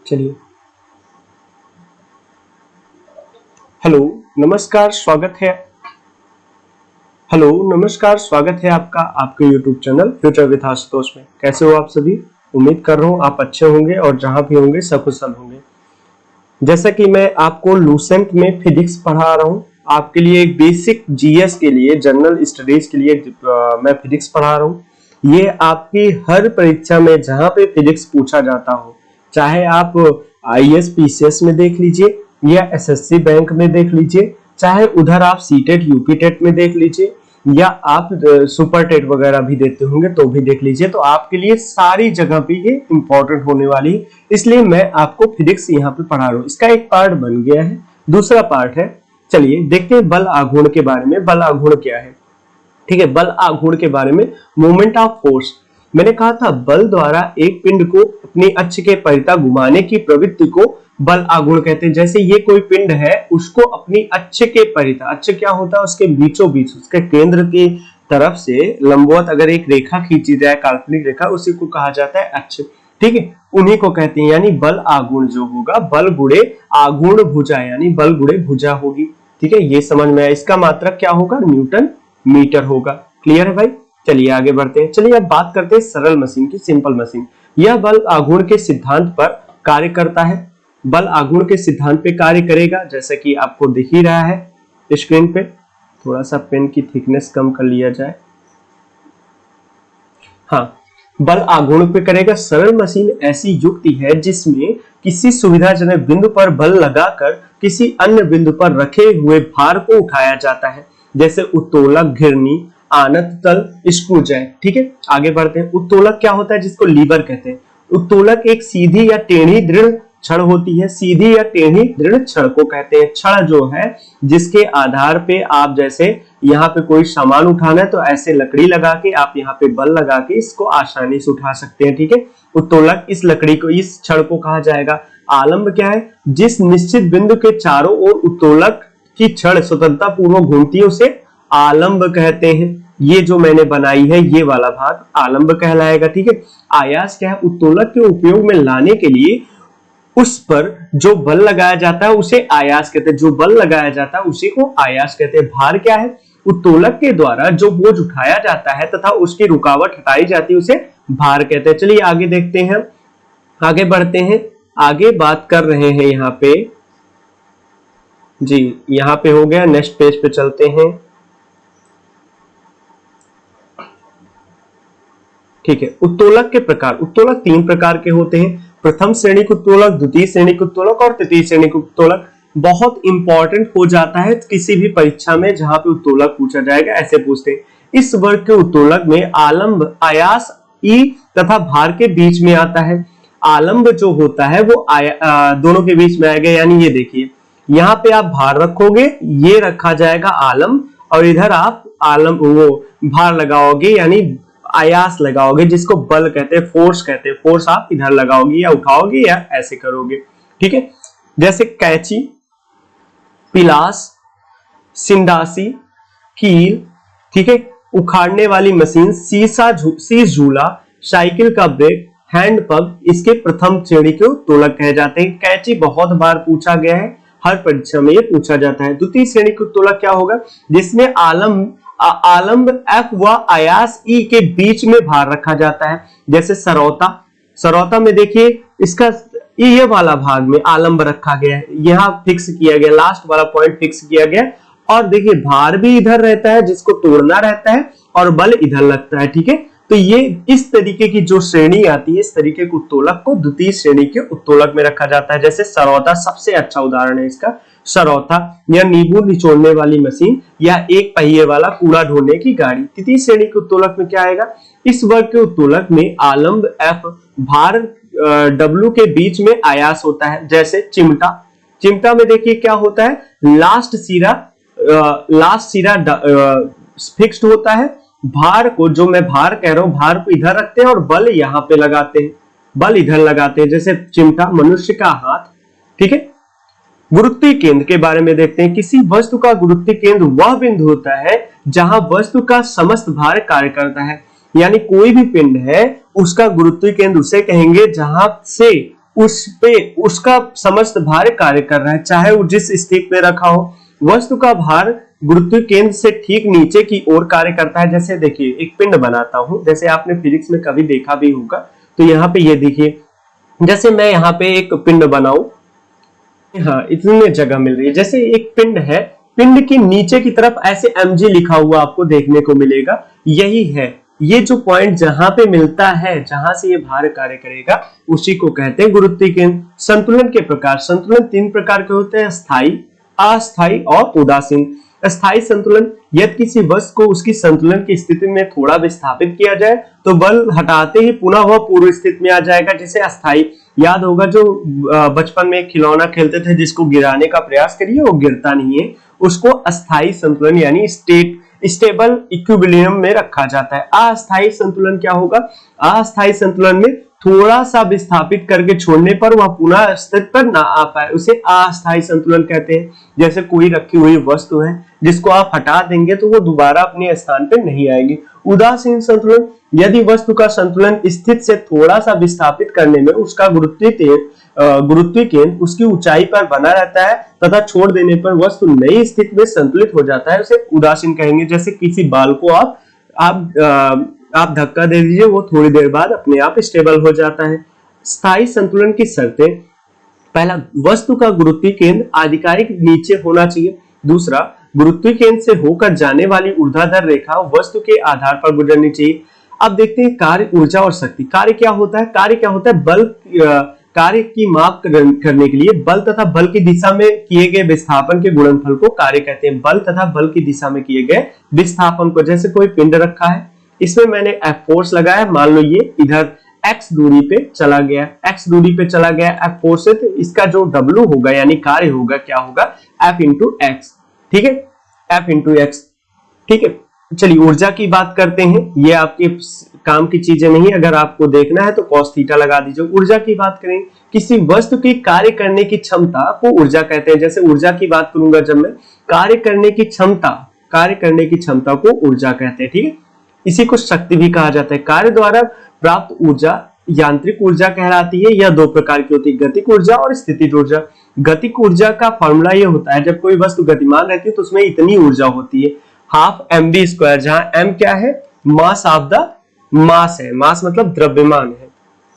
चलिए, हेलो नमस्कार स्वागत है। हेलो नमस्कार स्वागत है आपका आपके YouTube channel future with Ashutosh में। कैसे हो आप सभी? उम्मीद कर रहा हूँ आप अच्छे होंगे और जहां भी होंगे सकुशल होंगे। जैसा कि मैं आपको लूसेंट में फिजिक्स पढ़ा रहा हूँ, आपके लिए एक बेसिक जीएस के लिए, जनरल स्टडीज के लिए मैं फिजिक्स पढ़ा रहा हूँ। ये आपकी हर परीक्षा में जहां पे फिजिक्स पूछा जाता हो, चाहे आप आईएएस पीसीएस में देख लीजिए या एसएससी बैंक में देख लीजिए, चाहे उधर आप सीटेट यूपीटेट में देख लीजिए या आप सुपर टेट वगैरह भी देते होंगे तो भी देख लीजिए, तो आपके लिए सारी जगह पे ये इंपॉर्टेंट होने वाली है। इसलिए मैं आपको फिजिक्स यहाँ पे पढ़ा रहा हूँ। इसका एक पार्ट बन गया है, दूसरा पार्ट है। चलिए देखते हैं बल आघूर्ण के बारे में। बल आघूर्ण क्या है? ठीक है, बल आघूर्ण के बारे में, मोमेंट ऑफ फोर्स। मैंने कहा था बल द्वारा एक पिंड को अपनी अक्ष के परितः घुमाने की प्रवृत्ति को बल आघूर्ण कहते हैं। जैसे ये कोई पिंड है, उसको अपनी अक्ष के परितः, अक्ष क्या होता है? उसके बीचों बीच, उसके केंद्र की तरफ से लंबवत अगर एक रेखा खींची जाए, काल्पनिक रेखा, उसी को कहा जाता है अक्ष। ठीक है, उन्हीं को कहते हैं। यानी बल आघूर्ण जो होगा, बल गुणे आघूर्ण भुजा, यानी बल गुणे भुजा होगी। ठीक है, ये समझ में आया। इसका मात्रक क्या होगा? न्यूटन मीटर होगा। क्लियर है भाई? चलिए आगे बढ़ते हैं। चलिए अब बात करते हैं सरल मशीन की, सिंपल मशीन। यह बल आघूर्ण के सिद्धांत पर कार्य करता है। बल आघूर्ण के सिद्धांत पे कार्य करेगा, जैसा कि आपको दिख ही रहा है स्क्रीन पे। थोड़ा सा पेन की थिकनेस कम कर लिया जाए। हाँ, बल आघूर्ण पे करेगा। सरल मशीन ऐसी युक्ति है जिसमें किसी सुविधाजनक बिंदु पर बल लगाकर किसी अन्य बिंदु पर रखे हुए भार को उठाया जाता है, जैसे उत्तोलक, घिरनी, आनत तल, स्क्रू जैक। ठीक है, आगे बढ़ते हैं। उत्तोलक क्या होता है? जिसको लीवर कहते हैं। उत्तोलक एक सीधी या टेढ़ी दृढ़ छड़ होती है। सीधी या टेढ़ी दृढ़ छड़ को कहते हैं। छड़ जो है जिसके आधार पे आप, जैसे यहाँ पे कोई सामान उठाना है तो ऐसे लकड़ी लगा के आप यहाँ पे बल लगा के इसको आसानी से उठा सकते हैं। ठीक है, उत्तोलक इस लकड़ी को, इस छड़ को कहा जाएगा। आलंब क्या है? जिस निश्चित बिंदु के चारों ओर उत्तोलक की छड़ स्वतंत्रता पूर्वक घूमती है उसे आलंब कहते हैं। ये जो मैंने बनाई है ये वाला भाग आलंब कहलाएगा। ठीक है, आयास क्या है? उत्तोलक के उपयोग में लाने के लिए उस पर जो बल लगाया जाता है उसे आयास कहते हैं। जो बल लगाया जाता है उसी को आयास कहते हैं। भार क्या है? उत्तोलक के द्वारा जो बोझ उठाया जाता है तथा उसकी रुकावट हटाई जाती है उसे भार कहते हैं। चलिए आगे देखते हैं, आगे बढ़ते हैं। आगे बात कर रहे हैं यहाँ पे जी, यहाँ पे हो गया। नेक्स्ट पेज पे चलते हैं। ठीक है, उत्तोलक के प्रकार। उत्तोलक तीन प्रकार के होते हैं। प्रथम श्रेणी उत्तोलक, द्वितीय श्रेणी उत्तोलक और तृतीय श्रेणी उत्तोलक। बहुत इंपॉर्टेंट हो जाता है किसी भी परीक्षा में जहां पे उत्तोलक पूछा जाएगा, ऐसे पूछते हैं। इस वर्ग के उत्तोलक में आलंब, आयास ई तथा भार के बीच में आता है। आलंब जो होता है वो दोनों के बीच में आएगा। यानी ये देखिए, यहाँ पे आप भार रखोगे, ये रखा जाएगा आलंब, और इधर आप आलंब वो भार लगाओगे, यानी आयास लगाओगे, जिसको बल कहते हैं, फोर्स कहते हैं। फोर्स आप इधर लगाओगे या उठाओगे या ऐसे करोगे। ठीक है, जैसे कैंची, पिलास, सिंडासी, कील, ठीक है, उखाड़ने वाली मशीन, शीश झूला, साइकिल का ब्रेक, हैंड पंप, इसके प्रथम श्रेणी के उत्तोलक कहे जाते हैं। कैंची बहुत बार पूछा गया है, हर परीक्षा में ये पूछा जाता है। द्वितीय श्रेणी के उत्तोलक क्या होगा? जिसमें आलंब एफ व आयास ई के बीच में भार रखा जाता है, जैसे सरौता। सरौता में देखिए इसका ये वाला भाग में आलंब रखा गया है, यहाँ फिक्स किया गया, लास्ट वाला पॉइंट फिक्स किया गया, और देखिए भार भी इधर रहता है जिसको तोड़ना रहता है, और बल इधर लगता है। ठीक है, तो ये इस तरीके की जो श्रेणी आती है, इस तरीके के उत्तोलक को द्वितीय श्रेणी के उत्तोलक में रखा जाता है। जैसे सरौता सबसे अच्छा उदाहरण है इसका। सरौता या नींबू निचोड़ने वाली मशीन या एक पहिए वाला कूड़ा ढोने की गाड़ी। तृतीय श्रेणी के उत्तोलक में क्या आएगा? इस वर्ग के उत्तोलक में आलंब एफ, भार डब्ल्यू के बीच में आयास होता है, जैसे चिमटा। चिमटा में देखिए क्या होता है? लास्ट सिरा फिक्स्ड होता है। भार को, जो मैं भार कह रहा हूं, भार को इधर रखते हैं और बल यहां पे लगाते हैं, बल इधर लगाते हैं, जैसे चिमटा, मनुष्य का हाथ। ठीक है, गुरुत्वीय केंद्र के बारे में देखते हैं। किसी वस्तु का गुरुत्वीय केंद्र वह बिंदु होता है जहां वस्तु का समस्त भार कार्य करता है। यानी कोई भी पिंड है, उसका गुरुत्वीय केंद्र उसे कहेंगे जहां से उस पे उसका समस्त भार कार्य कर रहा है, चाहे वो जिस स्थिति में रखा हो। वस्तु का भार गुरुत्व केंद्र से ठीक नीचे की ओर कार्य करता है। जैसे देखिए एक पिंड बनाता हूं, जैसे आपने फिजिक्स में कभी देखा भी होगा, तो यहाँ पे ये देखिए, जैसे मैं यहाँ पे एक पिंड बनाऊं, हाँ इतनी जगह मिल रही है, जैसे एक पिंड है, पिंड के नीचे की तरफ ऐसे mg लिखा हुआ आपको देखने को मिलेगा। यही है ये जो पॉइंट जहां पे मिलता है, जहां से ये भार कार्य करेगा, उसी को कहते हैं गुरुत्वीय केंद्र। संतुलन के प्रकार, संतुलन 3 प्रकार के होते हैं, स्थायी, अस्थायी और उदासीन। स्थायी संतुलन, यदि किसी वस्तु को उसकी संतुलन की स्थिति में थोड़ा विस्थापित किया जाए तो बल हटाते ही पुनः वह पूर्व स्थिति में आ जाएगा, जिसे अस्थायी। याद होगा जो बचपन में खिलौना खेलते थे जिसको गिराने का प्रयास करिए वो गिरता नहीं है, उसको अस्थायी संतुलन यानी स्टेबल इक्विलिब्रियम में रखा जाता है। अस्थायी संतुलन क्या होगा? अस्थायी संतुलन में थोड़ा सा विस्थापित करके छोड़ने पर वह पुनः स्थिति पर ना आ पाए, उसे अस्थायी संतुलन कहते हैं। जैसे कोई रखी हुई वस्तु है जिसको आप हटा देंगे तो वो दोबारा अपने स्थान पर नहीं आएगी। उदासीन संतुलन, यदि वस्तु का संतुलन स्थिति से थोड़ा सा विस्थापित करने में उसका गुरुत्वीय केंद्र उसकी ऊंचाई पर बना रहता है तथा छोड़ देने पर वस्तु नई स्थिति में संतुलित हो जाता है, उसे उदासीन कहेंगे। जैसे किसी बाल को आप धक्का दे दीजिए, वो थोड़ी देर बाद अपने आप स्टेबल हो जाता है। स्थायी संतुलन की शर्तें, पहला, वस्तु का गुरुत्वीय केंद्र आधिकारिक नीचे होना चाहिए। दूसरा, गुरुत्वीय केंद्र से होकर जाने वाली ऊर्ध्वाधर रेखा वस्तु के आधार पर गुजरनी चाहिए। अब देखते हैं कार्य, ऊर्जा और शक्ति। कार्य क्या होता है? कार्य क्या होता है? बल, कार्य की माप करने के लिए बल तथा बल की दिशा में किए गए विस्थापन के गुणनफल को कार्य कहते हैं। बल तथा बल की दिशा में किए गए विस्थापन को, जैसे कोई पिंड रखा है, इसमें मैंने F फोर्स लगाया, मान लो ये इधर x दूरी पे चला गया, x दूरी पे चला गया F फोर्स से, तो इसका जो W होगा यानी कार्य होगा, क्या होगा? F इंटू एक्स, ठीक है, F इंटू एक्स, ठीक है। चलिए ऊर्जा की बात करते हैं, ये आपके काम की चीजें नहीं, अगर आपको देखना है तो cos थीटा लगा दीजिए। ऊर्जा की बात करें, किसी वस्तु की कार्य करने की क्षमता को ऊर्जा कहते हैं। जैसे ऊर्जा की बात करूंगा जब मैं, कार्य करने की क्षमता को ऊर्जा कहते हैं, ठीक है। इसी को शक्ति भी कहा जाता है। कार्य द्वारा प्राप्त ऊर्जा यांत्रिक ऊर्जा कहलाती है। यह 2 प्रकार की होती है, गतिक ऊर्जा और स्थितिज ऊर्जा। गतिक ऊर्जा का फॉर्मूला यह होता है, जब कोई वस्तु गतिमान रहती है तो उसमें इतनी ऊर्जा होती है, हाफ mv², जहां m क्या है? मास ऑफ द मास है, मास मतलब द्रव्यमान है।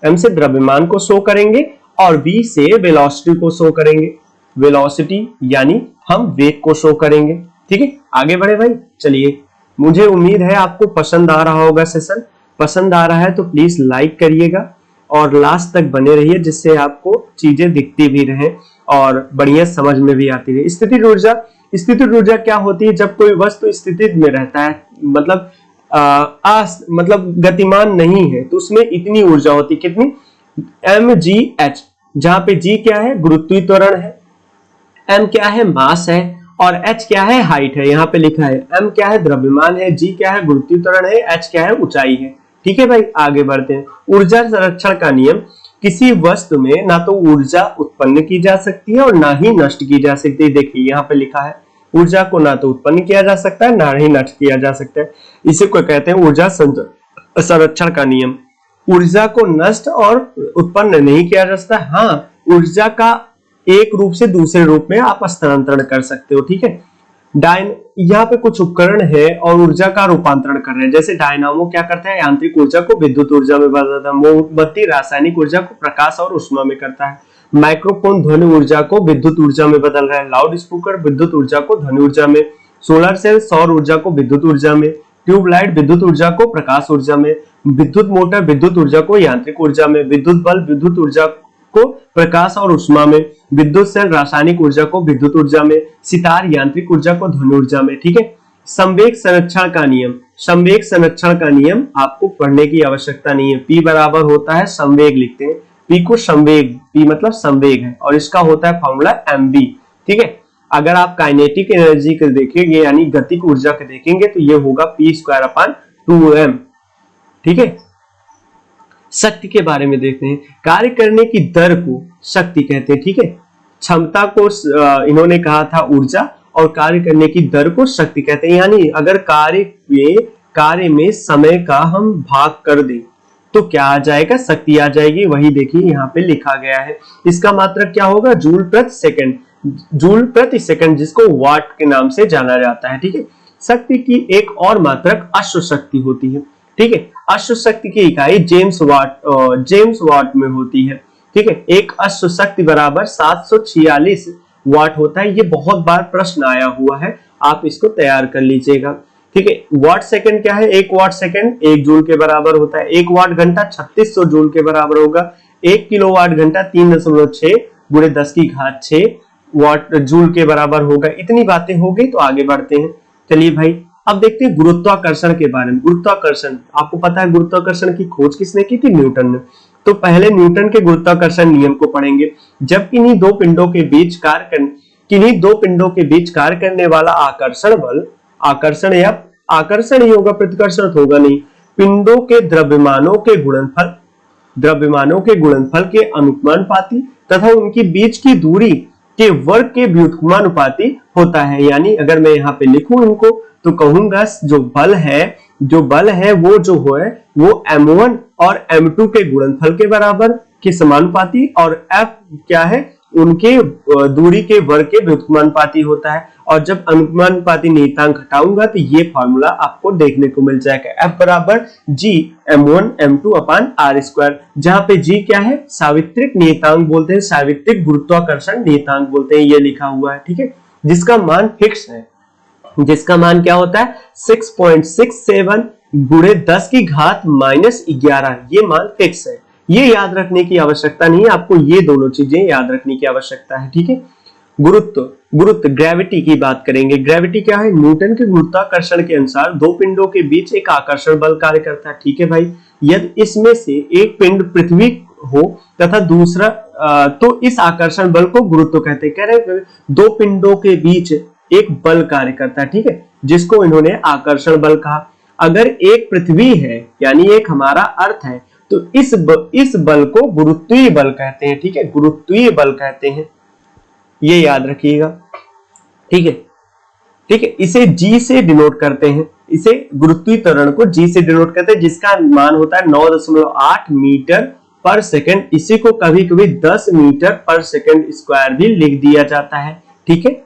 m से द्रव्यमान को शो करेंगे और v से वेलोसिटी को शो करेंगे, वेलोसिटी यानी हम वेग को शो करेंगे, ठीक है। आगे बढ़े भाई, चलिए, मुझे उम्मीद है आपको पसंद आ रहा होगा सेशन। पसंद आ रहा है तो प्लीज लाइक करिएगा और लास्ट तक बने रहिए, जिससे आपको चीजें दिखती भी रहें और बढ़िया समझ में भी आती रहे। स्थितिज ऊर्जा, स्थितिज ऊर्जा क्या होती है? जब कोई वस्तु स्थिति में रहता है, मतलब मतलब गतिमान नहीं है, तो उसमें इतनी ऊर्जा होती है, कितनी? mgh, जहां पे g क्या है? गुरुत्वीय त्वरण है, m क्या है? मास है, और h क्या है? हाइट है। यहाँ पे लिखा है m क्या है? द्रव्यमान है, g क्या है? गुरुत्वीय त्वरण है, h क्या है? ऊंचाई है, ठीक है भाई। आगे बढ़ते हैं। ऊर्जा संरक्षण का नियम, किसी वस्तु में ना तो ऊर्जा उत्पन्न की जा सकती है और ना ही नष्ट की जा सकती है। देखिए यहाँ पे लिखा है, ऊर्जा को ना तो उत्पन्न किया जा सकता है ना ही नष्ट किया जा सकता है। इसे को कहते हैं ऊर्जा संरक्षण का नियम। ऊर्जा को नष्ट और उत्पन्न नहीं किया जा सकता। हाँ, ऊर्जा का एक रूप से दूसरे रूप में आप स्थानांतरण कर सकते हो, ठीक है। यहाँ पे कुछ उपकरण है और ऊर्जा का रूपांतरण कर रहे हैं। जैसे डायनामो क्या करता है? यांत्रिक ऊर्जा को विद्युत ऊर्जा में बदलता है। मोमबत्ती रासायनिक ऊर्जा को प्रकाश और ऊष्मा में करता है। माइक्रोफोन ध्वनि ऊर्जा को विद्युत ऊर्जा में बदल रहा है। लाउड स्पीकर विद्युत ऊर्जा को ध्वनि ऊर्जा में। सोलर सेल सौर ऊर्जा को विद्युत ऊर्जा में। ट्यूबलाइट विद्युत ऊर्जा को प्रकाश ऊर्जा में। विद्युत मोटर विद्युत ऊर्जा को यांत्रिक ऊर्जा में। विद्युत बल्ब विद्युत ऊर्जा को प्रकाश और ऊष्मा में। विद्युत सेल रासायनिक ऊर्जा को विद्युत ऊर्जा में। सितार यांत्रिक ऊर्जा को ध्वनि ऊर्जा में, ठीक है। संवेग संरक्षण का नियम, संवेग संरक्षण का नियम आपको पढ़ने की आवश्यकता नहीं है। P बराबर होता है, संवेग लिखते हैं, P को संवेग, P मतलब संवेग है, और इसका होता है फॉर्मूला mv, ठीक है। अगर आप काइनेटिक एनर्जी को देखेंगे यानी गतिक ऊर्जा को देखेंगे तो ये होगा p²/2m, ठीक है। शक्ति के बारे में देखते हैं। कार्य करने की दर को शक्ति कहते हैं, ठीक है। क्षमता को इन्होंने कहा था ऊर्जा, और कार्य करने की दर को शक्ति कहते हैं। यानी अगर कार्य में समय का हम भाग कर दें, तो क्या आ जाएगा, शक्ति आ जाएगी। वही देखिए यहाँ पे लिखा गया है। इसका मात्रक क्या होगा, जूल प्रति सेकंड, जूल प्रति सेकंड, जिसको वाट के नाम से जाना जाता है। ठीक है, शक्ति की एक और मात्रक अश्व शक्ति होती है। ठीक है, अश्व शक्ति की इकाई जेम्स वाट में होती है। ठीक है, एक अश्व शक्ति बराबर 746 वाट होता है। ये बहुत बार प्रश्न आया हुआ है, आप इसको तैयार कर लीजिएगा। ठीक है, वाट सेकंड क्या है, एक वाट सेकंड 1 जूल के बराबर होता है। 1 वाट घंटा 3600 जूल के बराबर होगा। 1 किलोवाट घंटा 3.6 गुणे 10 की घात 6 वाट जूल के बराबर होगा। इतनी बातें हो गई, तो आगे बढ़ते हैं। चलिए भाई, अब देखते हैं गुरुत्वाकर्षण के बारे में। गुरुत्वाकर्षण, आपको पता है गुरुत्वाकर्षण की खोज किसने की थी, न्यूटन ने। तो पहले न्यूटन के गुरुत्वाकर्षण नियम को पढ़ेंगे। जब किन्हीं दो पिंडों के बीच कार्य करने वाला आकर्षण बल, आकर्षण या आकर्षण ही होगा, प्रतिकर्षण तो होगा नहीं, पिंडों के द्रव्यमानों के गुणनफल के अनुपाती तथा उनकी बीच की दूरी के वर्ग के व्युत्क्रमानुपाती होता है। यानी अगर मैं यहाँ पे लिखूं इनको, तो कहूंगा जो बल है वो m1 और m2 के गुणनफल के बराबर के समानुपाती, और f क्या है, उनके दूरी के वर्ग के व्युत्क्रमानुपाती होता है। और जब अनुपाती नियतांक घटाऊंगा तो ये फॉर्मूला आपको देखने को मिल जाएगा, f बराबर g m1 m2 अपान r स्क्वायर, जहां पे g क्या है, सावित्रिक नियतांक बोलते हैं, सावित्रिक गुरुत्वाकर्षण नियतांक बोलते हैं, ये लिखा हुआ है। ठीक है, जिसका मान फिक्स है, जिसका मान क्या होता है 6.67 गुणे 10 की घात -11, ये मान फिक्स है। ये याद रखने की आवश्यकता नहीं है, आपको ये दोनों चीजें याद रखने की आवश्यकता है। ठीक है, गुरुत्व ग्रेविटी की बात करेंगे। ग्रेविटी क्या है, न्यूटन के गुरुत्वाकर्षण के अनुसार दो पिंडों के बीच एक आकर्षण बल कार्य करता है। ठीक है भाई, यदि इसमें से एक पिंड पृथ्वी हो तथा दूसरा तो इस आकर्षण बल को गुरुत्व कहते हैं। कह रहे दो पिंडों के बीच एक बल कार्य करता है, ठीक है, जिसको इन्होंने आकर्षण बल कहा। अगर एक पृथ्वी है यानी एक हमारा अर्थ है, तो इस बल को गुरुत्वीय बल कहते हैं। ठीक है, गुरुत्वीय बल कहते हैं, ये याद रखिएगा। ठीक है, ठीक है, इसे जी से डिनोट करते हैं, इसे गुरुत्वीय त्वरण को जी से डिनोट करते हैं, जिसका मान होता है 9.8 मीटर पर सेकंड। इसी को कभी कभी 10 मीटर पर सेकंड स्क्वायर भी लिख दिया जाता है। ठीक है,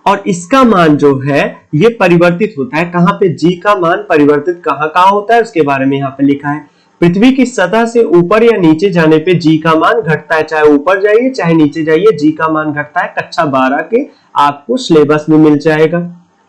और इसका मान जो है ये परिवर्तित होता है। कहां पे जी का मान परिवर्तित कहां होता है, उसके बारे में यहाँ पे लिखा है। पृथ्वी की सतह से ऊपर या नीचे जाने पे जी का मान घटता है, चाहे ऊपर जाइए चाहे नीचे जाइए, जी का मान घटता है। कक्षा 12 के आपको सिलेबस में मिल जाएगा,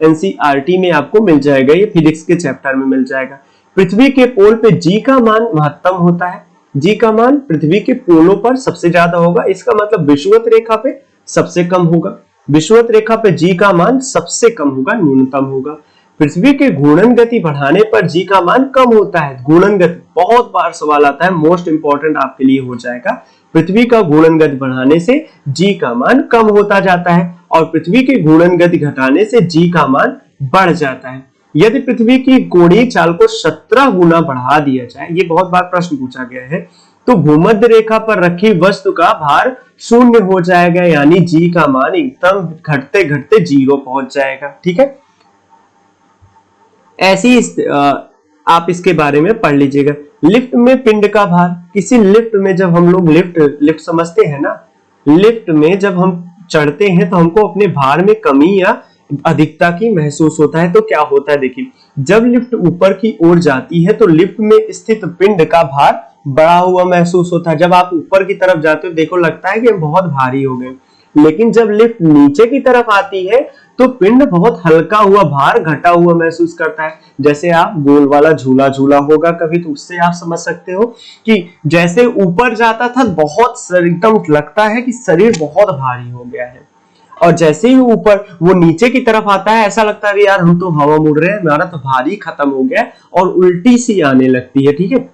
एनसीईआरटी में आपको मिल जाएगा, ये फिजिक्स के चैप्टर में मिल जाएगा। पृथ्वी के पोल पे जी का मान महत्तम होता है, जी का मान पृथ्वी के पोलों पर सबसे ज्यादा होगा। इसका मतलब विषुवत रेखा पे सबसे कम होगा, विषुवत रेखा पे जी का मान सबसे कम होगा, न्यूनतम होगा। पृथ्वी के घूर्णन गति बढ़ाने पर जी का मान कम होता है। घूर्णन गति बहुत बार सवाल आता है, मोस्ट इंपॉर्टेंट आपके लिए हो जाएगा। पृथ्वी का घूर्णन गति बढ़ाने से जी का मान कम होता जाता है, और पृथ्वी के घूर्णन गति घटाने से जी का मान बढ़ जाता है। यदि पृथ्वी की कोणीय चाल को 17 गुना बढ़ा दिया जाए, ये बहुत बार प्रश्न पूछा गया है, तो भूमध्य रेखा पर रखी वस्तु का भार शून्य हो जाएगा, यानी जी का मान एकदम घटते घटते 0 पहुंच जाएगा। ठीक है, ऐसी आप इसके बारे में पढ़ लीजिएगा। लिफ्ट में पिंड का भार, किसी लिफ्ट में जब हम लोग लिफ्ट समझते हैं ना, लिफ्ट में जब हम चढ़ते हैं तो हमको अपने भार में कमी या अधिकता की महसूस होता है। तो क्या होता है देखिए, जब लिफ्ट ऊपर की ओर जाती है तो लिफ्ट में स्थित पिंड का भार बढ़ा हुआ महसूस होता है। जब आप ऊपर की तरफ जाते हो देखो लगता है कि हम बहुत भारी हो गए, लेकिन जब लिफ्ट नीचे की तरफ आती है तो पिंड बहुत हल्का हुआ, भार घटा हुआ महसूस करता है। जैसे आप गोल वाला झूला झूला होगा कभी, तो उससे आप समझ सकते हो कि जैसे ऊपर जाता था बहुत एकदम लगता है कि शरीर बहुत भारी हो गया है, और जैसे ही ऊपर वो नीचे की तरफ आता है ऐसा लगता है यार हम तो हवा मुड़ रहे हैं, हमारा तो भारी खत्म हो गया, और उल्टी सी आने लगती है। ठीक है,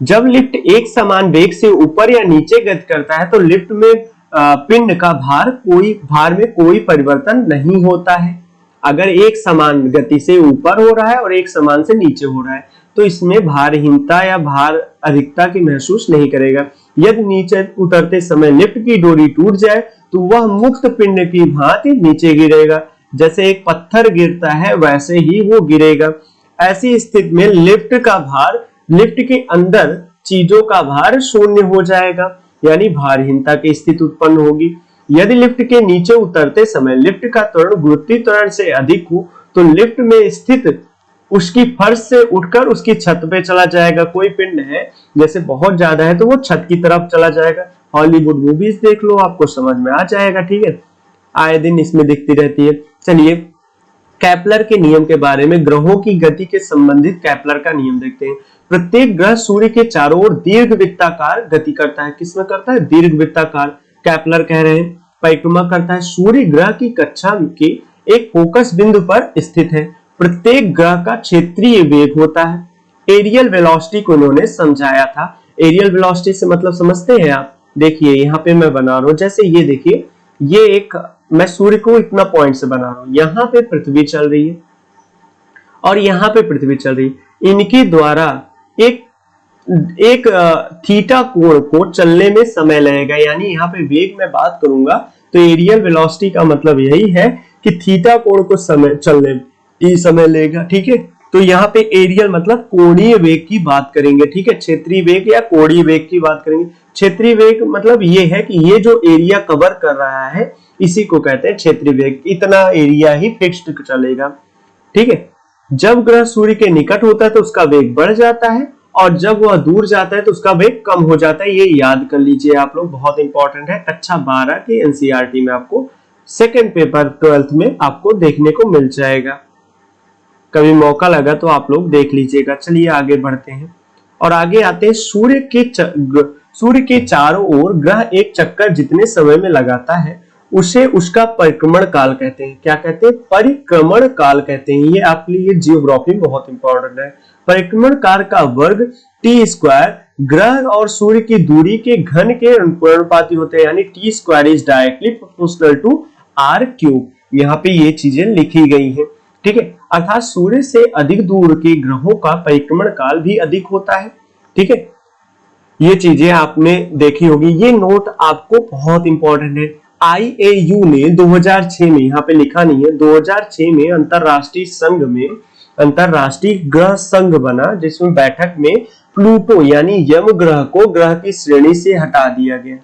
जब लिफ्ट एक समान वेग से ऊपर या नीचे गति करता है तो लिफ्ट में पिंड का भार में कोई परिवर्तन नहीं होता है। अगर एक समान गति से ऊपर हो रहा है और एक समान से नीचे हो रहा है तो इसमें भारहीनता या भार अधिकता की महसूस नहीं करेगा। यदि नीचे उतरते समय लिफ्ट की डोरी टूट जाए तो वह मुक्त पिंड की भांति नीचे गिरेगा, जैसे एक पत्थर गिरता है वैसे ही वो गिरेगा। ऐसी स्थिति में लिफ्ट का भार लिफ्ट के अंदर चीजों का भार शून्य हो जाएगा, यानी भारहीनता की स्थिति उत्पन्न होगी। यदि लिफ्ट के नीचे उतरते समय लिफ्ट का त्वरण गुरुत्वीय त्वरण से अधिक हो तो लिफ्ट में स्थित उसकी फर्श से उठकर उसकी छत पे चला जाएगा। कोई पिंड है जैसे बहुत ज्यादा है तो वो छत की तरफ चला जाएगा। हॉलीवुड मूवीज देख लो, आपको समझ में आ जाएगा। ठीक है, आए दिन इसमें दिखती रहती है। चलिए केपलर के नियम के बारे में, ग्रहों की गति के संबंधित केपलर का नियम देखते हैं। प्रत्येक ग्रह सूर्य के चारों ओर दीर्घवृत्ताकार गति करता है। किसमें करता है? दीर्घवृत्ताकार। केपलर कह रहे हैं परिक्रमा करता है। सूर्य ग्रह की कक्षा के एक फोकस बिंदु पर स्थित है। प्रत्येक ग्रह का क्षेत्रीय वेग होता है। एरियल वेलोसिटी को उन्होंने समझाया था। एरियल वेलोसिटी से मतलब समझते हैं आप? देखिए यहाँ पे मैं बना रहा हूं, जैसे ये देखिए, ये एक मैं सूर्य को इतना पॉइंट से बना रहा हूं, यहाँ पे पृथ्वी चल रही है और यहाँ पे पृथ्वी चल रही है। इनके द्वारा एक थीटा कोण को चलने में समय लगेगा, यानी यहाँ पे वेग में बात करूंगा तो एरियल वेलोसिटी का मतलब यही है कि थीटा कोण को चलने में समय लेगा। ठीक है, तो यहाँ पे एरियल मतलब कोणीय वेग की बात करेंगे। ठीक है, क्षेत्रीय वेग या कोणीय वेग की बात करेंगे। क्षेत्रीय वेग मतलब ये है कि ये जो एरिया कवर कर रहा है इसी को कहते हैं क्षेत्रीय वेग। इतना एरिया ही फिक्स्ड चलेगा। ठीक है, जब ग्रह सूर्य के निकट होता है तो उसका वेग बढ़ जाता है और जब वह दूर जाता है तो उसका वेग कम हो जाता है। ये याद कर लीजिए आप लोग, बहुत इंपॉर्टेंट है। कक्षा 12 के एनसीईआरटी में आपको सेकंड पेपर 12th में आपको देखने को मिल जाएगा। कभी मौका लगा तो आप लोग देख लीजिएगा। चलिए आगे बढ़ते हैं और आगे आते हैं। सूर्य के चारों ओर ग्रह एक चक्कर जितने समय में लगाता है उसे उसका परिक्रमण काल कहते हैं। क्या कहते हैं? परिक्रमण काल कहते हैं। ये आपके लिए जियोग्राफी बहुत इंपॉर्टेंट है। परिक्रमण काल का वर्ग टी स्क्वायर ग्रह और सूर्य की दूरी के घन के अनुपाती होते हैं, यानी T square is directly proportional to R cube. यहाँ पे ये चीजें लिखी गई हैं। ठीक है, अर्थात सूर्य से अधिक दूर के ग्रहों का परिक्रमण काल भी अधिक होता है। ठीक है, ये चीजें आपने देखी होगी। ये नोट आपको बहुत इंपॉर्टेंट है। आईएयू ने 2006 में, यहाँ पे लिखा नहीं है, 2006 में अंतरराष्ट्रीय ग्रह संघ बना, जिसमें बैठक में प्लूटो यानी यम ग्रह को ग्रह की श्रेणी से हटा दिया गया।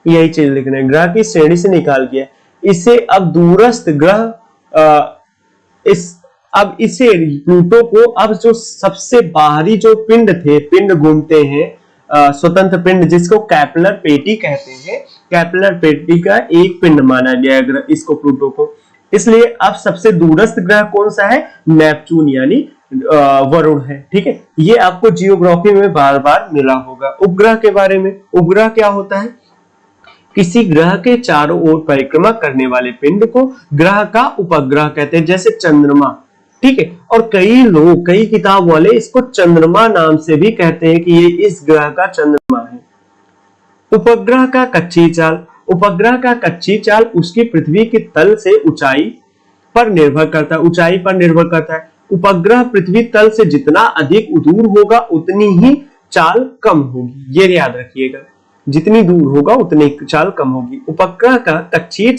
यही चीज लिख रहे हैं, ग्रह की श्रेणी से निकाल दिया। इसे अब दूरस्थ ग्रह अब इसे प्लूटो को अब जो सबसे बाहरी जो पिंड घूमते हैं स्वतंत्र पिंड, जिसको केपलर पेटी कहते हैं, केपलर पेटी का एक पिंड माना गया ग्रह इसको, प्लूटो को। इसलिए अब सबसे दूरस्थ ग्रह कौन सा है? नेपच्यून यानी वरुण है। ठीक है, ये आपको जियोग्राफी में बार बार मिला होगा। उपग्रह के बारे में, उपग्रह क्या होता है? किसी ग्रह के चारों ओर परिक्रमा करने वाले पिंड को ग्रह का उपग्रह कहते हैं, जैसे चंद्रमा। ठीक है, और कई किताब वाले इसको चंद्रमा नाम से भी कहते हैं कि ये इस ग्रह का चंद्रमा है। उपग्रह का कक्षीय चाल, उपग्रह का कक्षीय चाल उसकी पृथ्वी के तल से ऊंचाई पर निर्भर करता है। उपग्रह पृथ्वी तल से जितना अधिक दूर होगा उतनी ही चाल कम होगी। ये याद रखिएगा, जितनी दूर होगा उतनी चाल कम होगी। उपग्रह का कक्षीय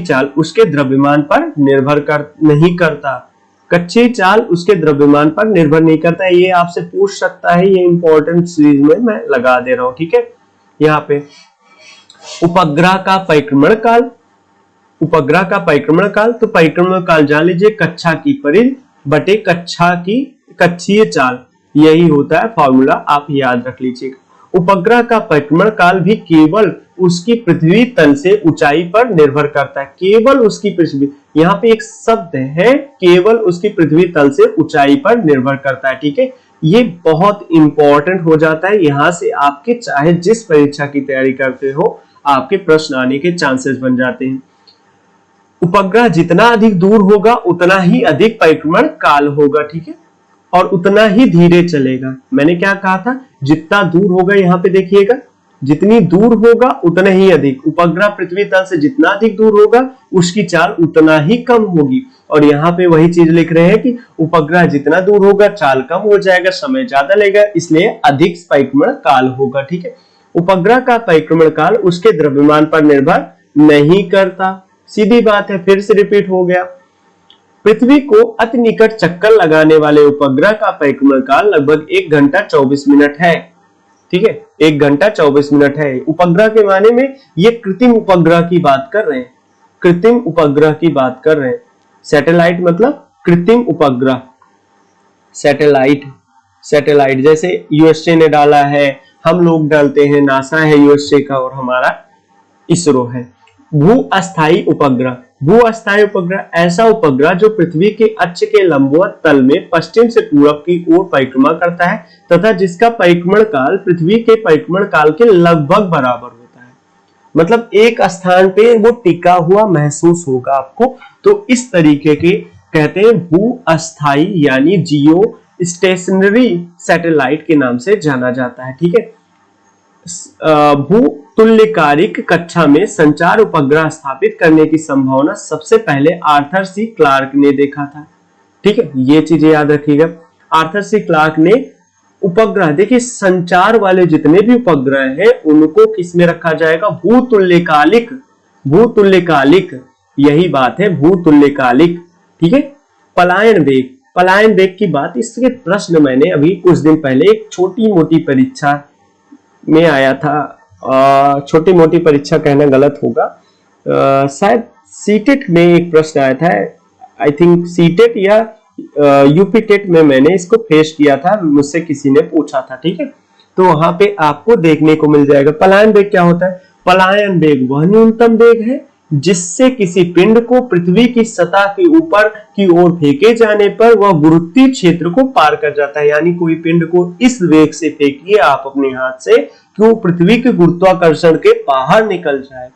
चाल उसके द्रव्यमान पर निर्भर नहीं करता। कक्षीय चाल उसके द्रव्यमान पर निर्भर नहीं करता। ये आपसे पूछ सकता है, ये इंपॉर्टेंट सीरीज में मैं लगा दे रहा हूं। ठीक है, यहाँ पे उपग्रह का परिक्रमण काल, तो परिक्रमण काल जान लीजिए, कक्षा की परिधि बटे कक्षा की कक्षीय चाल, यही होता है फॉर्मूला, आप याद रख लीजिएगा। उपग्रह का परिक्रमण काल भी केवल उसकी पृथ्वी तल से ऊंचाई पर निर्भर करता है। केवल उसकी पृथ्वी, यहाँ पे एक शब्द है, केवल उसकी पृथ्वी तल से ऊंचाई पर निर्भर करता है। ठीक है, ये बहुत इंपॉर्टेंट हो जाता है। यहां से आपके चाहे जिस परीक्षा की तैयारी करते हो, आपके प्रश्न आने के चांसेस बन जाते हैं। उपग्रह जितना अधिक दूर होगा उतना ही अधिक परिक्रमण काल होगा। ठीक है, और उतना ही धीरे चलेगा। मैंने क्या कहा था? जितना दूर होगा, यहाँ पे देखिएगा, जितनी दूर होगा उतना ही अधिक। उपग्रह पृथ्वी तल से जितना अधिक दूर होगा उसकी चाल उतना ही कम होगी। और यहाँ पे वही चीज लिख रहे हैं कि उपग्रह जितना दूर होगा चाल कम हो जाएगा, समय ज्यादा लेगा, इसलिए अधिक परिक्रमण काल होगा। ठीक है, उपग्रह का परिक्रमण काल उसके द्रव्यमान पर निर्भर नहीं करता। सीधी बात है, फिर से रिपीट हो गया। पृथ्वी को अति निकट चक्कर लगाने वाले उपग्रह का परिक्रमण काल लगभग 1 घंटा 24 मिनट है। ठीक है, 1 घंटा 24 मिनट है। उपग्रह के माने में ये कृत्रिम उपग्रह की बात कर रहे हैं, कृत्रिम उपग्रह की बात कर रहे हैं। सैटेलाइट मतलब कृत्रिम उपग्रह, सैटेलाइट, सैटेलाइट जैसे यूएसए ने डाला है, हम लोग डालते हैं, नासा है यूएसए का और हमारा इसरो है। भू अस्थायी उपग्रह, भू अस्थायी उपग्रह ऐसा उपग्रह जो पृथ्वी के अक्ष के लंबवत तल में पश्चिम से पूरब की ओर परिक्रमा करता है तथा जिसका परिक्रमण काल पृथ्वी के परिक्रमण काल के लगभग बराबर होता है। मतलब एक स्थान पे वो टिका हुआ महसूस होगा आपको। तो इस तरीके के कहते हैं भू अस्थायी यानी जियो स्टेशनरी सैटेलाइट के नाम से जाना जाता है। ठीक है, भू तुल्यकालिक कक्षा में संचार उपग्रह स्थापित करने की संभावना सबसे पहले आर्थर सी क्लार्क ने देखा था। ठीक है, ये चीजें याद रखिएगा। आर्थर सी क्लार्क ने उपग्रह, देखिए संचार वाले जितने भी उपग्रह हैं उनको किस में रखा जाएगा, भूतुल्यकालिक, भूतुल्यकालिक, यही बात है, भूतुल्यकालिक। ठीक है, पलायन वेग, पलायन वेग की बात, इसके प्रश्न मैंने अभी कुछ दिन पहले एक छोटी मोटी परीक्षा में आया था। छोटी मोटी परीक्षा कहना गलत होगा, शायद सीटेट में एक प्रश्न आया था, आई थिंक सीटेट या यूपी टेट में मैंने इसको फेस किया था, मुझसे किसी ने पूछा था। ठीक है, तो वहां पे आपको देखने को मिल जाएगा। पलायन वेग क्या होता है? पलायन वेग वह न्यूनतम वेग है जिससे किसी पिंड को पृथ्वी की सतह के ऊपर की ओर फेंके जाने पर वह गुरुत्वीय क्षेत्र को पार कर जाता है। यानी कोई पिंड को इस वेग से फेंकिए आप अपने हाथ से कि वो पृथ्वी के गुरुत्वाकर्षण के बाहर निकल जाए,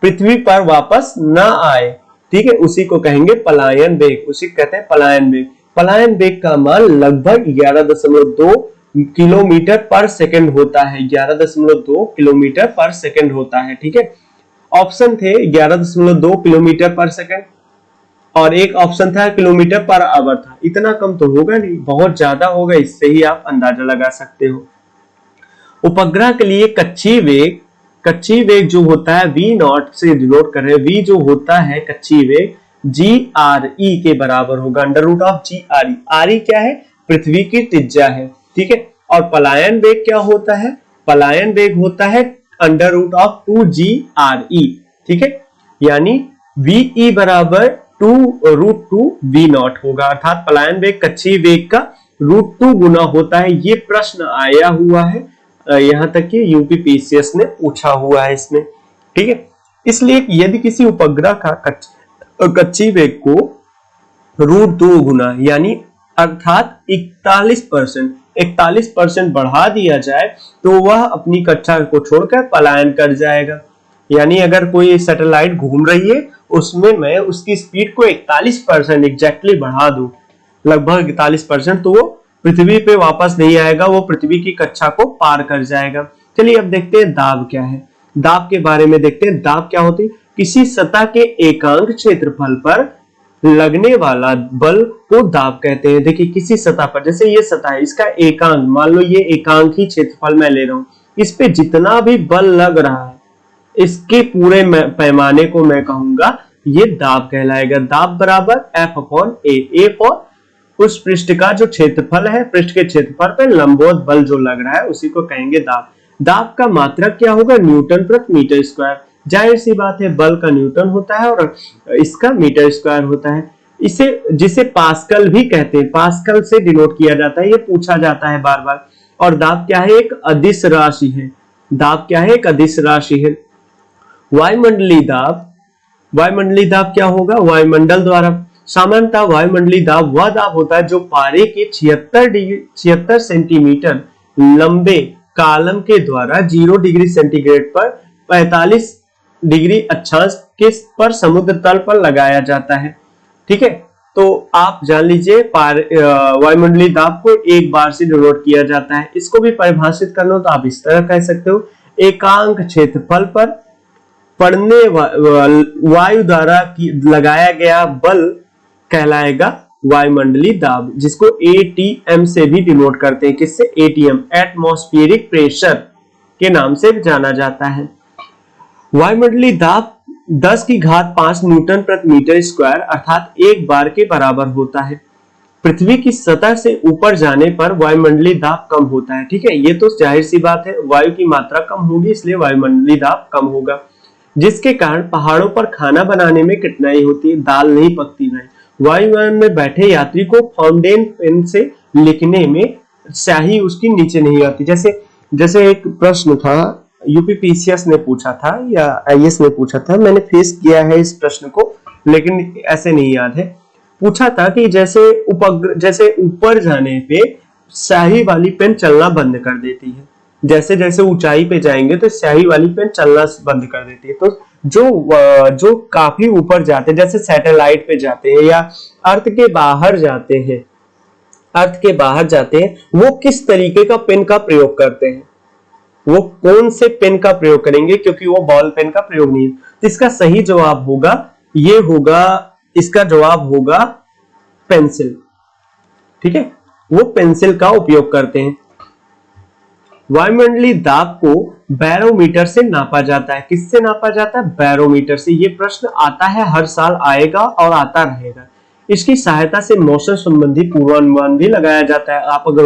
पृथ्वी पर वापस न आए। ठीक है, उसी को कहेंगे पलायन वेग, उसी कहते हैं पलायन वेग। पलायन वेग का मान लगभग 11.2 किलोमीटर पर सेकंड होता है, 11.2 किलोमीटर पर सेकंड होता है। ठीक है, ऑप्शन थे 11.2 किलोमीटर पर सेकंड और एक ऑप्शन था किलोमीटर पर आवर था। इतना कम तो होगा नहीं, बहुत ज्यादा होगा, इससे ही आप अंदाजा लगा सकते हो। उपग्रह के लिए कक्षीय वेग, कक्षीय वेग जो होता है v नॉट से डिनोट कर रहे हैं, v जो होता है कक्षीय वेग GRE के बराबर होगा, under root of GRE। RE क्या है? पृथ्वी की त्रिज्या है। ठीक है, और पलायन वेग क्या होता है? पलायन वेग होता है अंडर रूट ऑफ 2GRE। ठीक है, यानी VE बराबर 2√2 V नॉट होगा, अर्थात पलायन वेग कक्षीय वेग का √2 गुना होता है। ये प्रश्न आया हुआ है, यहां तक कि यूपीपीसीएस ने पूछा हुआ है इसमें। ठीक है, इसलिए यदि किसी उपग्रह का कक्षीय वेग को √2 गुना यानी अर्थात 41% बढ़ा दिया जाए तो वह अपनी कक्षा को छोड़कर पलायन कर जाएगा। यानी अगर कोई सैटेलाइट घूम रही है उसमें मैं उसकी स्पीड को 41% एग्जैक्टली बढ़ा दूं, लगभग 41%, तो वो पृथ्वी पे वापस नहीं आएगा, वो पृथ्वी की कक्षा को पार कर जाएगा। चलिए अब देखते हैं दाब क्या है। दाब के बारे में देखते हैं। दाब क्या होती है? किसी सतह के एकांक क्षेत्रफल पर लगने वाला बल को दाब कहते हैं। देखिए किसी सतह पर, जैसे ये सतह है, इसका एकांक, मान लो ये एकांक ही क्षेत्रफल मैं ले रहा हूं, इस पे जितना भी बल लग रहा है इसके पूरे पैमाने को मैं कहूंगा ये दाब कहलाएगा। दाब बराबर F/A। A फॉर उस पृष्ठ का जो क्षेत्रफल है, पृष्ठ के क्षेत्रफल पर लंबवत बल जो लग रहा है उसी को कहेंगे दाब। दाब का मात्रक क्या होगा? न्यूटन प्रति मीटर स्क्वायर। जाहिर सी बात है, बल का न्यूटन होता है और इसका मीटर स्क्वायर होता है। इसे जिसे पास्कल भी कहते हैं, पास्कल से डिनोट किया जाता है, ये पूछा जाता है बार बार। और दाब क्या है? एक अदिश राशि है। दाब क्या है? एक अदिश राशि है। वायुमंडलीय दाब, वायुमंडलीय दाब क्या होगा? वायुमंडल द्वारा, सामान्यतः वायुमंडलीय दाब वह दाब होता है जो पारे के 76 सेंटीमीटर लंबे कॉलम के द्वारा 0 डिग्री सेंटीग्रेड पर 45 डिग्री अक्षांश के पर समुद्र तल पर लगाया जाता है। ठीक है, तो आप जान लीजिए वायुमंडलीय दाब को एक बार से डिनोट किया जाता है। इसको भी परिभाषित करना हो तो आप इस तरह कह सकते हो, एकांक क्षेत्रफल पर पड़ने वायु द्वारा लगाया गया बल कहलाएगा वायुमंडलीय दाब, जिसको ATM से भी डिनोट करते हैं। किससे? ATM, एटमॉस्फेरिक प्रेशर के नाम से जाना जाता है। वायुमंडलीय दाब 10 की घात 5 न्यूटन प्रति मीटर स्क्वायर अर्थात 1 बार के बराबर होता है। पृथ्वी की सतह से ऊपर जाने पर वायुमंडलीय दाब कम होता है। ठीक है, ये तो जाहिर सी बात है, वायु की मात्रा कम होगी इसलिए वायुमंडलीय दाब कम होगा, जिसके कारण पहाड़ों पर खाना बनाने में कठिनाई होती है, दाल नहीं पकती भाई। वायुयान में बैठे यात्री को फाउंटेन पेन से लिखने में स्याही उसकी नीचे नहीं आती। जैसे एक प्रश्न था, यूपीपीसीएस ने पूछा था या आईएएस ने पूछा था, मैंने फेस किया है इस प्रश्न को लेकिन ऐसे नहीं याद है। पूछा था कि जैसे ऊपर जाने पे स्याही वाली पेन चलना बंद कर देती है, जैसे जैसे ऊंचाई पे जाएंगे तो स्याही वाली पेन चलना बंद कर देती है। तो जो काफी ऊपर जाते हैं, जैसे सैटेलाइट पे जाते हैं या अर्थ के बाहर जाते हैं, वो किस तरीके का पेन का प्रयोग करते हैं, वो कौन से पेन का प्रयोग करेंगे, क्योंकि वो बॉल पेन का प्रयोग नहीं है। तो इसका सही जवाब होगा, इसका जवाब होगा पेंसिल। ठीक है, वो पेंसिल का उपयोग करते हैं। वायुमंडलीय दाब को बैरोमीटर से नापा जाता है। किससे नापा जाता है? बैरोमीटर से। ये प्रश्न आता है, हर साल आएगा और आता रहेगा। इसकी सहायता से मौसम संबंधी पूर्वानुमान भी लगाया जाता है। आप अगर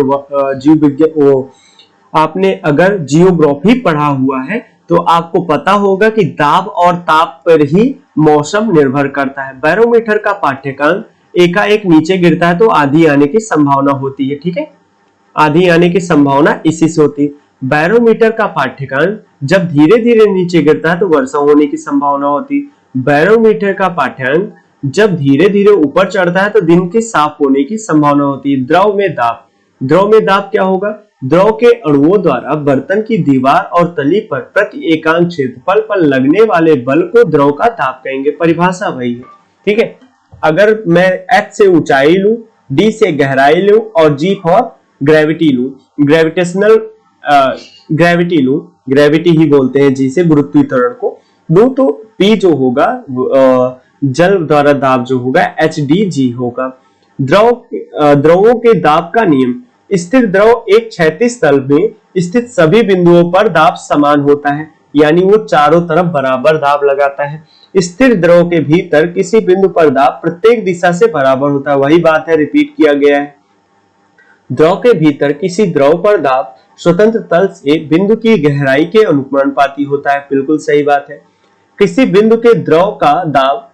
आपने अगर जियोग्राफी पढ़ा हुआ है तो आपको पता होगा कि दाब और ताप पर ही मौसम निर्भर करता है। बैरोमीटर का पाठ्यक्रम एकाएक नीचे गिरता है तो आंधी आने की संभावना होती है। ठीक है, आंधी आने की संभावना इसी से होती है। बैरोमीटर का पाठ्यक्रम जब धीरे धीरे नीचे गिरता है तो वर्षा होने की संभावना होती है। बैरोमीटर का पाठ्यक्रम जब धीरे धीरे ऊपर चढ़ता है तो दिन के साफ होने की संभावना होती है। द्रव में दाब क्या होगा? द्रव के अणुओं द्वारा बर्तन की दीवार और तली पर प्रति एकांक क्षेत्रफल पर लगने वाले बल को द्रव का दाब कहेंगे। परिभाषा वही है। ठीक है, अगर मैं H से ऊंचाई लूं, D से गहराई लूं और G फॉर ग्रेविटी लूं, ग्रेविटी ही बोलते हैं G से गुरुत्वाकर्षण को लूं, तो P जो होगा जल द्वारा दाब जो होगा HdG होगा। द्रवों के दाब का नियम। स्थिर द्रव एक क्षैतिज तल में स्थित सभी बिंदुओं पर दाब समान होता है, यानी वो चारों तरफ बराबर दाब लगाता है। स्थिर द्रव के भीतर किसी बिंदु पर दाब प्रत्येक दिशा से बराबर होता है। वही बात है, रिपीट किया गया है। द्रव के भीतर किसी द्रव पर दाब स्वतंत्र तल से बिंदु की गहराई के अनुपाती होता है। बिल्कुल सही बात है। किसी बिंदु के द्रव का दाब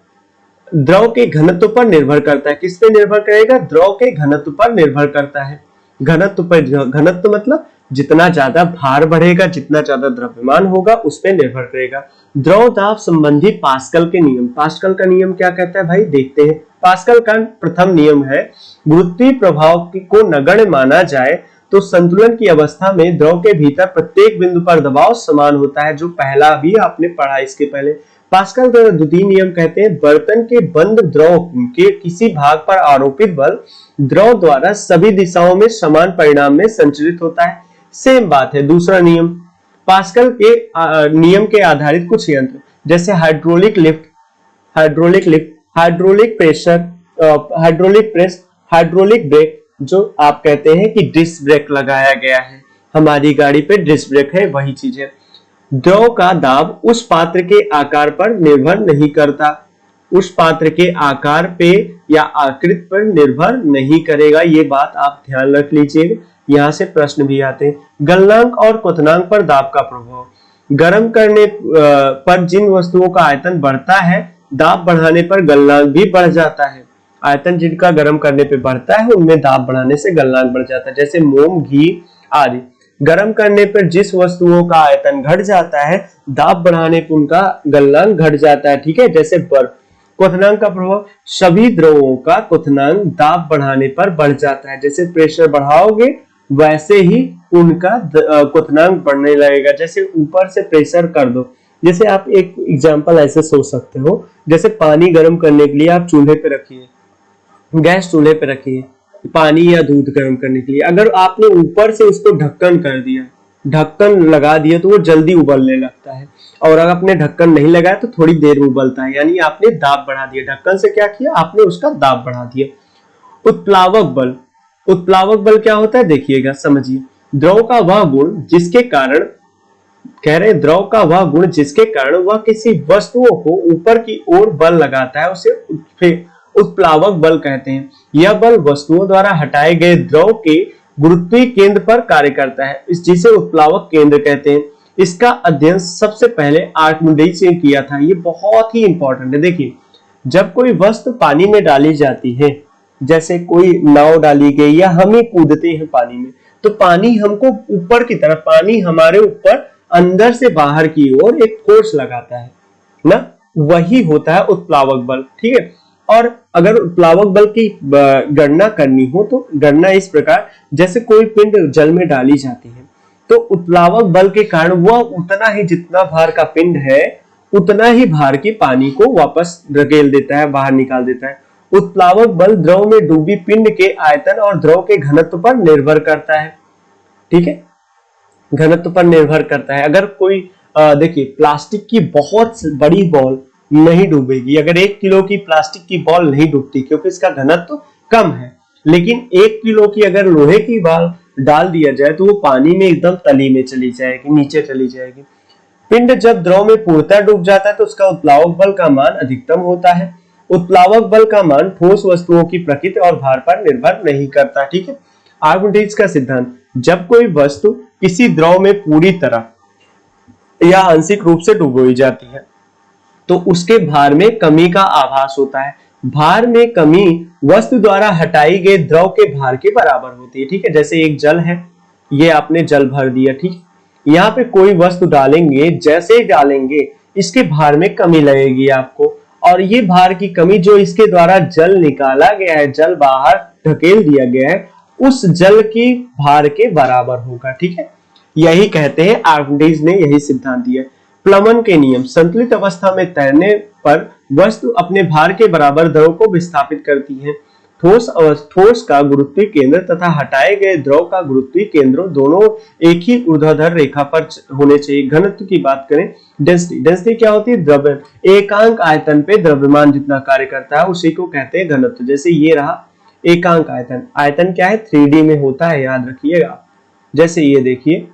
द्रव के घनत्व पर निर्भर करता है। किस पे निर्भर करेगा? द्रव के घनत्व पर निर्भर करता है। घनत्व मतलब जितना ज्यादा भार बढ़ेगा, जितना ज्यादा द्रव्यमान होगा, उस पर निर्भर करेगा। द्रव दाब संबंधी पास्कल के नियम। पास्कल का नियम क्या कहता है भाई? देखते हैं। पास्कल का प्रथम नियम है, गुरुत्वीय प्रभाव को नगण्य माना जाए तो संतुलन की अवस्था में द्रव के भीतर प्रत्येक बिंदु पर दबाव समान होता है, जो पहला भी आपने पढ़ा इसके पहले। पास्कल का द्वितीय नियम कहते हैं, बर्तन के बंद द्रव के किसी भाग पर आरोपित बल द्रव द्वारा सभी दिशाओं में समान परिणाम में संचरित होता है। सेम बात है दूसरा नियम। पास्कल के नियम के आधारित कुछ यंत्र जैसे हाइड्रोलिक प्रेस, हाइड्रोलिक ब्रेक, जो आप कहते हैं कि डिस्क ब्रेक लगाया गया है, हमारी गाड़ी पे डिस्क ब्रेक है, वही चीज है। द्रव का दाब उस पात्र के आकार पर निर्भर नहीं करता, उस पात्र के आकार पे या आकृति पर निर्भर नहीं करेगा। ये बात आप ध्यान रख लीजिएगा, यहां से प्रश्न भी आते हैं। गलनांक और क्वथनांक पर दाब का प्रभाव। गर्म करने पर जिन वस्तुओं का आयतन बढ़ता है, दाब बढ़ाने पर गलनांक भी बढ़ जाता है। आयतन जिनका गर्म करने पे बढ़ता है उनमें दाब बढ़ाने से गलनांक बढ़ जाता है, जैसे मोम, घी आदि। गर्म करने पर जिस वस्तुओं का आयतन घट जाता है, दाब बढ़ाने पर उनका गलनांक घट जाता है। ठीक है, जैसे बर्फ। क्वथनांक का प्रभाव। सभी द्रवों का क्वथनांक दाब बढ़ाने पर बढ़ जाता है। जैसे प्रेशर बढ़ाओगे वैसे ही उनका क्वथनांक बढ़ने लगेगा। जैसे ऊपर से प्रेशर कर दो, जैसे आप एक एग्जांपल ऐसे सोच सकते हो, जैसे पानी गर्म करने के लिए आप चूल्हे पे रखिए, गैस चूल्हे पे रखिए पानी या दूध गर्म करने के लिए। अगर आपने ऊपर से उसको ढक्कन कर दिया, ढक्कन लगा दिया, तो वो जल्दी उबलने लगता है, और अगर आपने ढक्कन नहीं लगाया तो थोड़ी देर में उबलता है, यानी आपने दाब बढ़ा दिया। ढक्कन से क्या किया? आपने उसका दाब बढ़ा दिया। उत्प्लावक बल। उत्प्लावक बल क्या होता है? देखिएगा, समझिए। द्रव का वह गुण जिसके कारण कह रहे हैं द्रव का वह गुण जिसके कारण वह किसी वस्तुओं को ऊपर की ओर बल लगाता है उसे उत्प्लावक बल कहते हैं। यह बल वस्तुओं द्वारा हटाए गए द्रव के गुरुत्वीय केंद्र पर कार्य करता है, जिसे उत्प्लावक केंद्र कहते हैं। इसका अध्ययन सबसे पहले आर्किमिडीज से किया था। ये बहुत ही इंपॉर्टेंट है। देखिए, जब कोई वस्तु पानी में डाली जाती है, जैसे कोई नाव डाली गई या हम ही कूदते हैं पानी में, तो पानी हमको ऊपर की तरफ, पानी हमारे ऊपर अंदर से बाहर की ओर एक फोर्स लगाता है ना, वही होता है उत्प्लावक बल। ठीक है, और अगर उत्प्लावक बल की गणना करनी हो तो गणना इस प्रकार, जैसे कोई पिंड जल में डाली जाती है तो उत्प्लावक बल के कारण वह उतना ही, जितना भार का पिंड है उतना ही भार की पानी को वापस धकेल देता है, बाहर निकाल देता है। उत्प्लावक बल द्रव में डूबी पिंड के आयतन और द्रव के घनत्व पर निर्भर करता है। ठीक है, घनत्व पर निर्भर करता है। अगर कोई देखिए, प्लास्टिक की बहुत बड़ी बॉल नहीं डूबेगी। अगर 1 किलो की प्लास्टिक की बॉल नहीं डूबती क्योंकि इसका घनत्व कम है, लेकिन 1 किलो की अगर लोहे की बॉल डाल दिया जाए तो वो पानी में एकदम तली में चली जाएगी, नीचे चली जाएगी। पिंड जब द्रव में पूर्णतः डूब जाता है तो उसका उत्प्लावक बल का मान अधिकतम होता है। उत्प्लावक बल का मान ठोस वस्तुओं की प्रकृति और भार पर निर्भर नहीं करता। ठीक है, आर्किमिडीज का सिद्धांत, जब कोई वस्तु किसी द्रव में पूरी तरह या आंशिक रूप से डूबोई जाती है तो उसके भार में कमी का आभास होता है। भार में कमी वस्तु द्वारा हटाई गए द्रव के भार के बराबर होती है। ठीक है, जैसे एक जल है, ये आपने जल भर दिया, ठीक, यहाँ पे कोई वस्तु डालेंगे, जैसे ही डालेंगे इसके भार में कमी लगेगी आपको, और ये भार की कमी जो इसके द्वारा जल निकाला गया है, जल बाहर ढकेल दिया गया है, उस जल की भार के बराबर होगा। ठीक है, यही कहते हैं, आर्किमिडीज ने यही सिद्धांत दिया। प्लमन के नियम, संतुलित अवस्था में तैरने पर वस्तु अपने भार के बराबर द्रव को विस्थापित करती है। ठोस का गुरुत्वीय केंद्र तथा हटाए गए द्रव का गुरुत्वीय केंद्र दोनों एक ही ऊर्ध्वाधर रेखा पर होने चाहिए। घनत्व की बात करें, डेंसिटी क्या होती है? द्रव्य एकांक आयतन पे द्रव्यमान जितना कार्य करता है उसी को कहते हैं घनत्व। जैसे ये रहा एकांक आयतन, आयतन क्या है? 3D में होता है, याद रखिएगा। जैसे ये देखिए,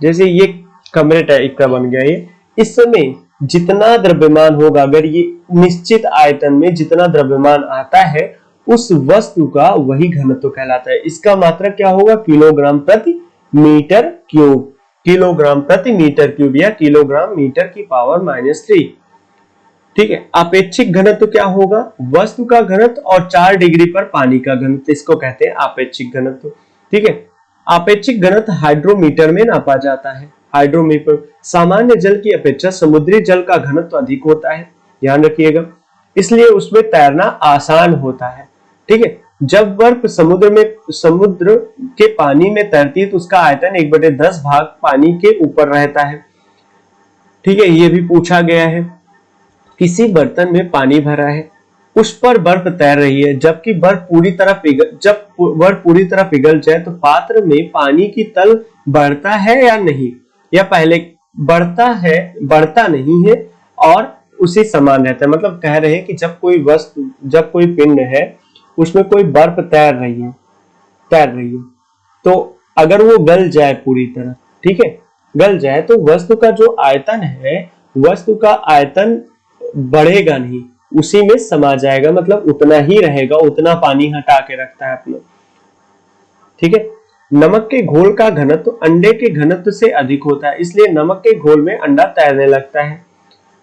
जैसे ये कमरे टाइप का बन गया, ये इस समय जितना द्रव्यमान होगा, अगर ये निश्चित आयतन में जितना द्रव्यमान आता है उस वस्तु का वही घनत्व कहलाता है। इसका मात्रक क्या होगा? किलोग्राम प्रति मीटर क्यूब, किलोग्राम प्रति मीटर क्यूब या किलोग्राम मीटर की पावर -3। ठीक है, आपेक्षिक घनत्व क्या होगा? वस्तु का घनत्व और 4 डिग्री पर पानी का घनत्व, इसको कहते हैं आपेक्षिक घनत्व। ठीक है, आपेक्षिक घनत्व हाइड्रोमीटर में नापा जाता है। हाइड्रोमीटर सामान्य जल की अपेक्षा समुद्री जल का घनत्व अधिक होता है, ध्यान रखिएगा, इसलिए उसमें तैरना आसान होता है। ठीक है, जब बर्फ समुद्र के पानी में तैरती है तो उसका आयतन 1/10 भाग पानी के ऊपर रहता है। ठीक है, ये भी पूछा गया है। किसी बर्तन में पानी भरा है, उस पर बर्फ तैर रही है, जबकि बर्फ पूरी तरह पिघल जाए तो पात्र में पानी की तल बढ़ता है या नहीं? या पहले बढ़ता है, बढ़ता नहीं है और उसी समान रहता है। मतलब कह रहे हैं कि जब कोई पिंड है उसमें कोई बर्फ तैर रही है तो अगर वो गल जाए पूरी तरह, ठीक है, गल जाए तो वस्तु का जो आयतन है, वस्तु का आयतन बढ़ेगा नहीं, उसी में समा जाएगा, मतलब उतना ही रहेगा, उतना पानी हटा के रखता है अपना। ठीक है, नमक के घोल का घनत्व अंडे के घनत्व से अधिक होता है, इसलिए नमक के घोल में अंडा तैरने लगता है।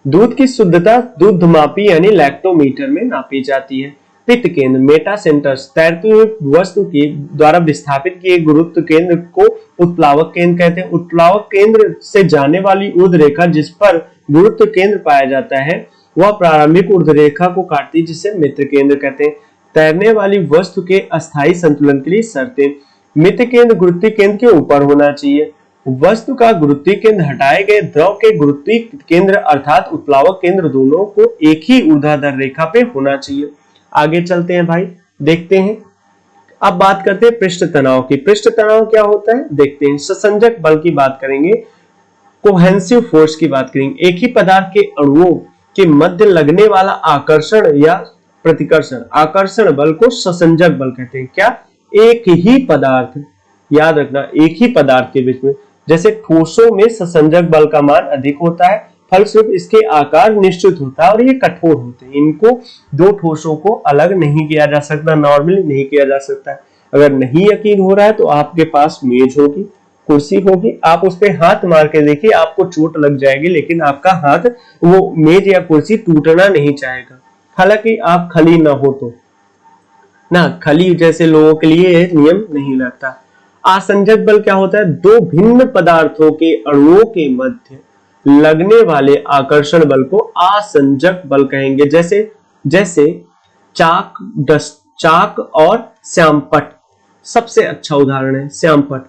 दूध की शुद्धता दूधमापी यानी लैक्टोमीटर में नापी जाती है। पित्त केंद्र मेटासेंटर्स तैरती हुई वस्तु के द्वारा विस्थापित किए गुरुत्व केंद्र को उत्प्लावक केंद्र कहते हैं। उत्प्लावक केंद्र से जाने वाली ऊर्ध्व रेखा जिस पर गुरुत्व केंद्र पाया जाता है वह प्रारंभिक ऊर्ध्व रेखा को काटती है, जिसे मित्र केंद्र कहते हैं। तैरने वाली वस्तु के अस्थायी संतुलन के लिए शर्तें, मित्र केंद्र गुरुत्वीय केंद्र के ऊपर होना चाहिए। वस्तु का गुरुत्वीय केंद्र हटाए गए द्रव के गुरुत्वीय केंद्र अर्थात उत्प्लावक केंद्र दोनों को एक ही ऊर्ध्वाधर रेखा पे होना चाहिए। आगे चलते हैं भाई, देखते हैं। अब बात करते हैं पृष्ठ तनाव की। पृष्ठ तनाव क्या होता है देखते हैं। ससंजक बल की बात करेंगे, कोहेसिव फोर्स की बात करेंगे। एक ही पदार्थ के अणुओं के मध्य लगने वाला आकर्षण या प्रतिकर्षण, आकर्षण बल को ससंजक बल कहते हैं। क्या? एक ही पदार्थ, याद रखना, एक ही पदार्थ के बीच में जैसे ठोसों में ससंजक बल का मान अधिक होता है, फलस्वरूप इसके आकार निश्चित होता है और ये कठोर होते हैं। इनको दो ठोसों को अलग नहीं किया जा सकता, नॉर्मली नहीं किया जा सकता। अगर नहीं यकीन हो रहा है तो आपके पास मेज होगी, कुर्सी होगी, आप उस पर हाथ मार के देखिए, आपको चोट लग जाएगी लेकिन आपका हाथ वो मेज या कुर्सी टूटना नहीं चाहेगा, हालांकि आप खली ना हो तो ना, खली जैसे लोगों के लिए नियम नहीं लगता। आसंजक बल क्या होता है? दो भिन्न पदार्थों के अणुओं के मध्य लगने वाले आकर्षण बल को आसंजक बल कहेंगे। जैसे जैसे चाक और श्यामपट्ट सबसे अच्छा उदाहरण है, श्यामपट्ट,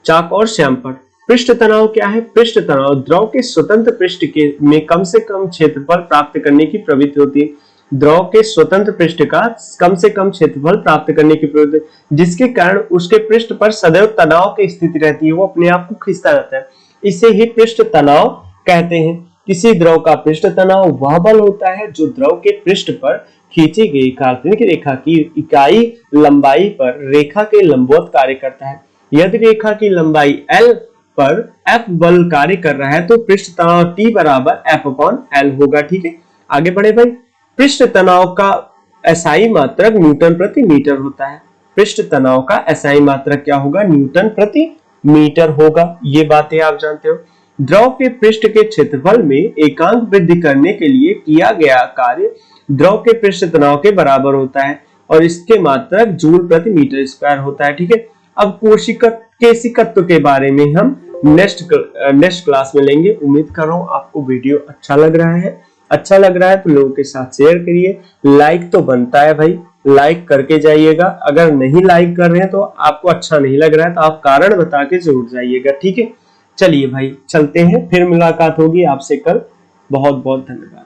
चाक और श्यामपट्ट। पृष्ठ तनाव क्या है? पृष्ठ तनाव द्रव के स्वतंत्र पृष्ठ के में कम से कम क्षेत्रफल प्राप्त करने की प्रवृत्ति होती है। द्रव के स्वतंत्र पृष्ठ का कम से कम क्षेत्रफल प्राप्त करने की प्रवृत्ति, जिसके कारण उसके पृष्ठ पर सदैव तनाव की स्थिति रहती है, वो अपने आप को खींचता रहता है। इसे ही पृष्ठ तनाव कहते हैं। किसी द्रव का पृष्ठ तनाव वह बल होता है जो द्रव के पृष्ठ पर खींची गई काल्पनिक रेखा की इकाई लंबाई पर रेखा के लंबवत कार्य करता है। यदि रेखा की लंबाई L पर F बल कार्य कर रहा है तो पृष्ठ तनाव T बराबर F/L होगा। ठीक है, आगे बढ़े भाई। पृष्ठ तनाव का एसआई मात्रक न्यूटन प्रति मीटर होता है। पृष्ठ तनाव का एसआई मात्रक क्या होगा? न्यूटन प्रति मीटर होगा। ये बातें आप जानते हो। द्रव के पृष्ठ के क्षेत्रफल में एकांक वृद्धि करने के लिए किया गया कार्य द्रव के पृष्ठ तनाव के बराबर होता है और इसके मात्रक जूल प्रति मीटर स्क्वायर होता है। ठीक है, अब केशिकत्व के बारे में हम नेक्स्ट क्लास में लेंगे। उम्मीद कर रहा हूं आपको वीडियो अच्छा लग रहा है। अच्छा लग रहा है तो लोगों के साथ शेयर करिए। लाइक तो बनता है भाई, लाइक करके जाइएगा। अगर नहीं लाइक कर रहे हैं तो आपको अच्छा नहीं लग रहा है तो आप कारण बता के जरूर जाइएगा। ठीक है, चलिए भाई चलते हैं, फिर मुलाकात होगी आपसे कल। बहुत बहुत धन्यवाद।